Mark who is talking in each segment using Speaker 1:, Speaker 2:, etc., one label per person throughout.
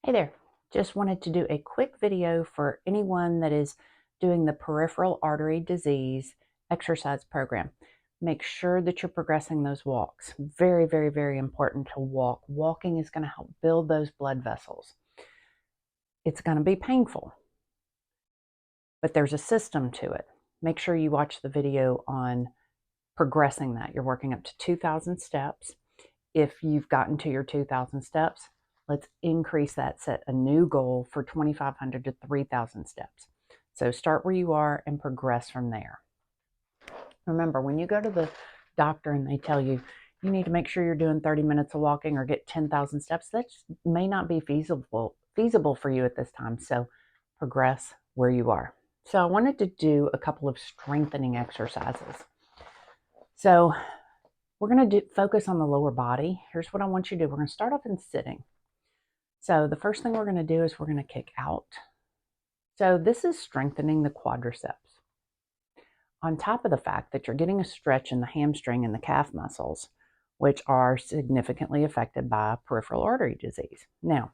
Speaker 1: Hey there, just wanted to do a quick video for anyone that is doing the peripheral artery disease exercise program. Make sure that you're progressing those walks. Very, very, very important to walk. Walking is going to help build those blood vessels. It's going to be painful, but there's a system to it. Make sure you watch the video on progressing that. You're working up to 2,000 steps. If you've gotten to your 2,000 steps, let's increase that, set a new goal for 2,500 to 3,000 steps. So start where you are and progress from there. Remember, when you go to the doctor and they tell you, you need to make sure you're doing 30 minutes of walking or get 10,000 steps, that may not be feasible for you at this time. So progress where you are. So I wanted to do a couple of strengthening exercises. So we're going to focus on the lower body. Here's what I want you to do. We're going to start off in sitting. So the first thing we're going to do is we're going to kick out. So this is strengthening the quadriceps. On top of the fact that you're getting a stretch in the hamstring and the calf muscles, which are significantly affected by peripheral artery disease. Now,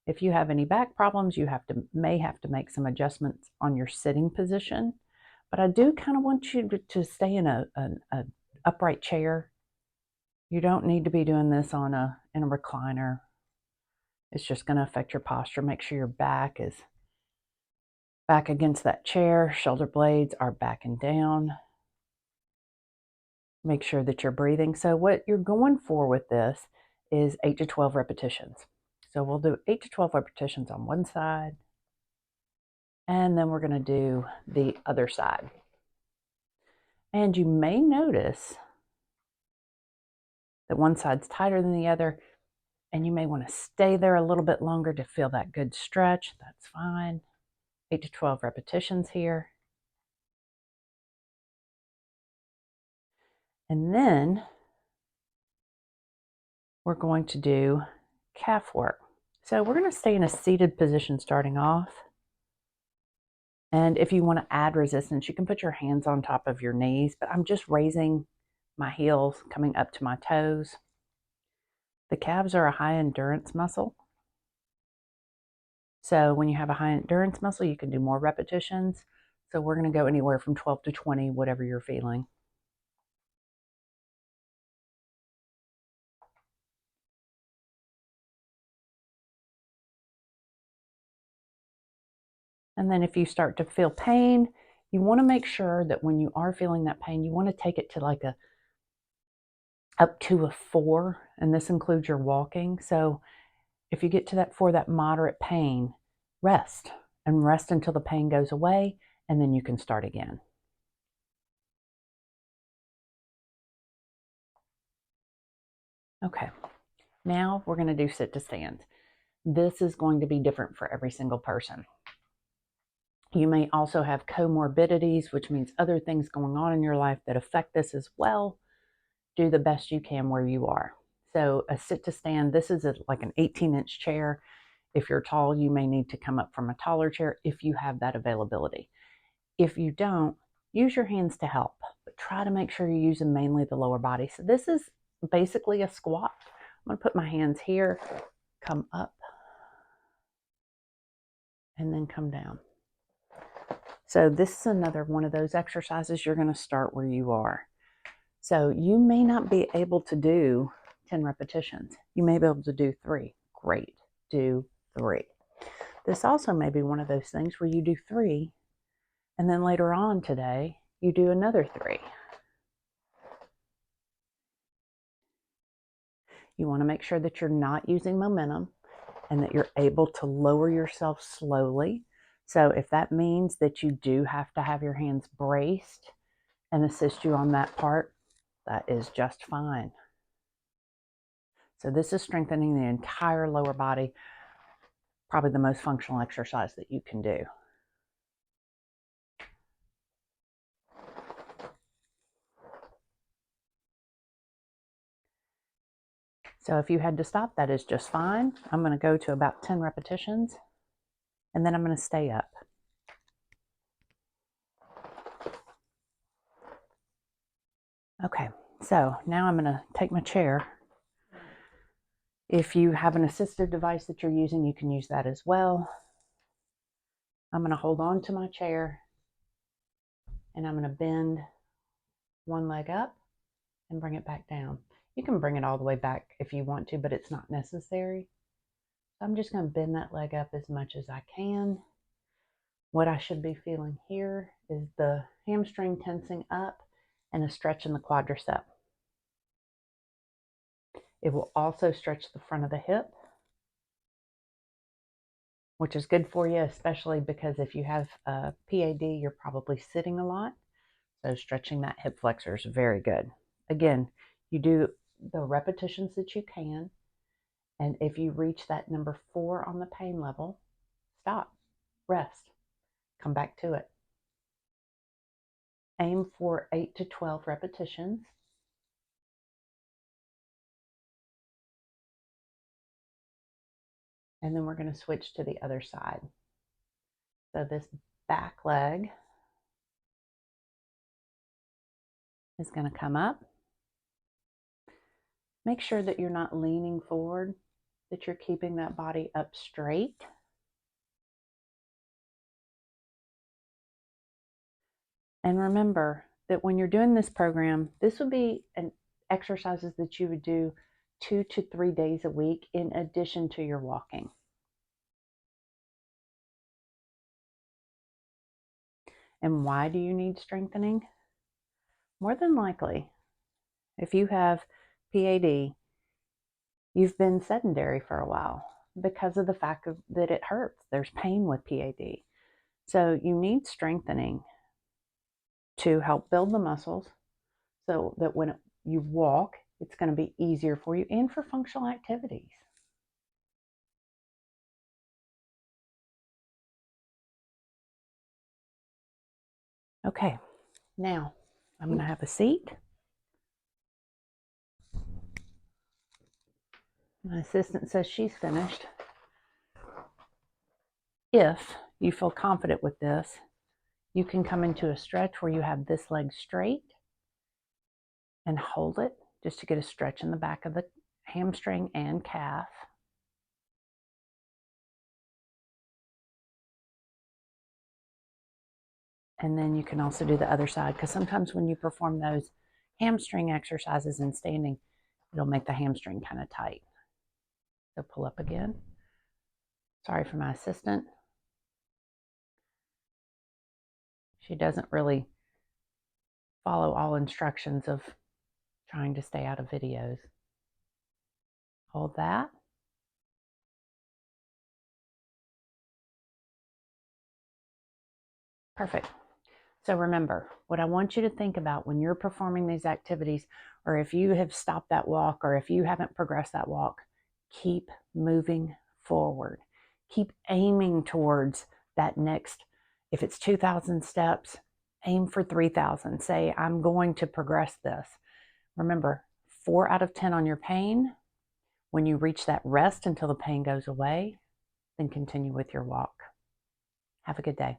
Speaker 1: if you have any back problems, you may have to make some adjustments on your sitting position. But I do kind of want you to stay in an upright chair. You don't need to be doing this in a recliner. It's just going to affect your posture. Make sure your back is back against that chair. Shoulder blades are back and down. Make sure that you're breathing. So what you're going for with this is 8 to 12 repetitions. So we'll do 8 to 12 repetitions on one side, and then we're going to do the other side. And you may notice that one side's tighter than the other, and you may want to stay there a little bit longer to feel that good stretch. That's fine. 8 to 12 repetitions here. And then we're going to do calf work. So we're going to stay in a seated position starting off. And if you want to add resistance, you can put your hands on top of your knees, but I'm just raising my heels, coming up to my toes. The calves are a high endurance muscle. So when you have a high endurance muscle, you can do more repetitions. So we're going to go anywhere from 12 to 20, whatever you're feeling. And then if you start to feel pain, you want to make sure that when you are feeling that pain, you want to take it to like up to a 4, and this includes your walking. So if you get to that 4, that moderate pain, rest until the pain goes away, and then you can start again. Okay, now we're going to do sit to stand. This is going to be different for every single person. You may also have comorbidities, which means other things going on in your life that affect this as well. Do the best you can where you are. So a sit to stand, this is like an 18-inch chair. If you're tall, you may need to come up from a taller chair if you have that availability. If you don't, use your hands to help, but try to make sure you're using mainly the lower body. So this is basically a squat. I'm going to put my hands here, come up, and then come down. So this is another one of those exercises. You're going to start where you are. So you may not be able to do 10 repetitions. You may be able to do 3. Great. Do 3. This also may be one of those things where you do 3, and then later on today, you do another 3. You want to make sure that you're not using momentum and that you're able to lower yourself slowly. So if that means that you do have to have your hands braced and assist you on that part, that is just fine. So this is strengthening the entire lower body, probably the most functional exercise that you can do. So if you had to stop, that is just fine. I'm going to go to about 10 repetitions, and then I'm going to stay up. Okay, so now I'm going to take my chair, If you have an assistive device that you're using, you can use that as well. I'm going to hold on to my chair and I'm going to bend one leg up and bring it back down. You can bring it all the way back if you want to, but it's not necessary. So I'm just going to bend that leg up as much as I can. What I should be feeling here is the hamstring tensing up and a stretch in the quadricep. It will also stretch the front of the hip, which is good for you, especially because if you have a P.A.D, you're probably sitting a lot. So stretching that hip flexor is very good. Again, you do the repetitions that you can, and if you reach that number 4 on the pain level, stop, rest, come back to it. Aim for 8 to 12 repetitions. And then we're going to switch to the other side. So this back leg is going to come up. Make sure that you're not leaning forward, that you're keeping that body up straight. And remember that when you're doing this program, this would be exercises that you would do 2 to 3 days a week in addition to your walking. And why do you need strengthening? More than likely, if you have P.A.D, you've been sedentary for a while because of the fact that it hurts. There's pain with P.A.D. So you need strengthening to help build the muscles so that when you walk, it's going to be easier for you and for functional activities. Okay, now I'm going to have a seat. My assistant says she's finished. If you feel confident with this, you can come into a stretch where you have this leg straight and hold it just to get a stretch in the back of the hamstring and calf. And then you can also do the other side, because sometimes when you perform those hamstring exercises in standing, it'll make the hamstring kind of tight. So pull up again. Sorry for my assistant. She doesn't really follow all instructions of trying to stay out of videos. Hold that. Perfect. So remember, what I want you to think about when you're performing these activities, or if you have stopped that walk, or if you haven't progressed that walk, keep moving forward. Keep aiming towards that next, if it's 2,000 steps, aim for 3,000. Say, I'm going to progress this. Remember, 4 out of 10 on your pain. When you reach that rest until the pain goes away, then continue with your walk. Have a good day.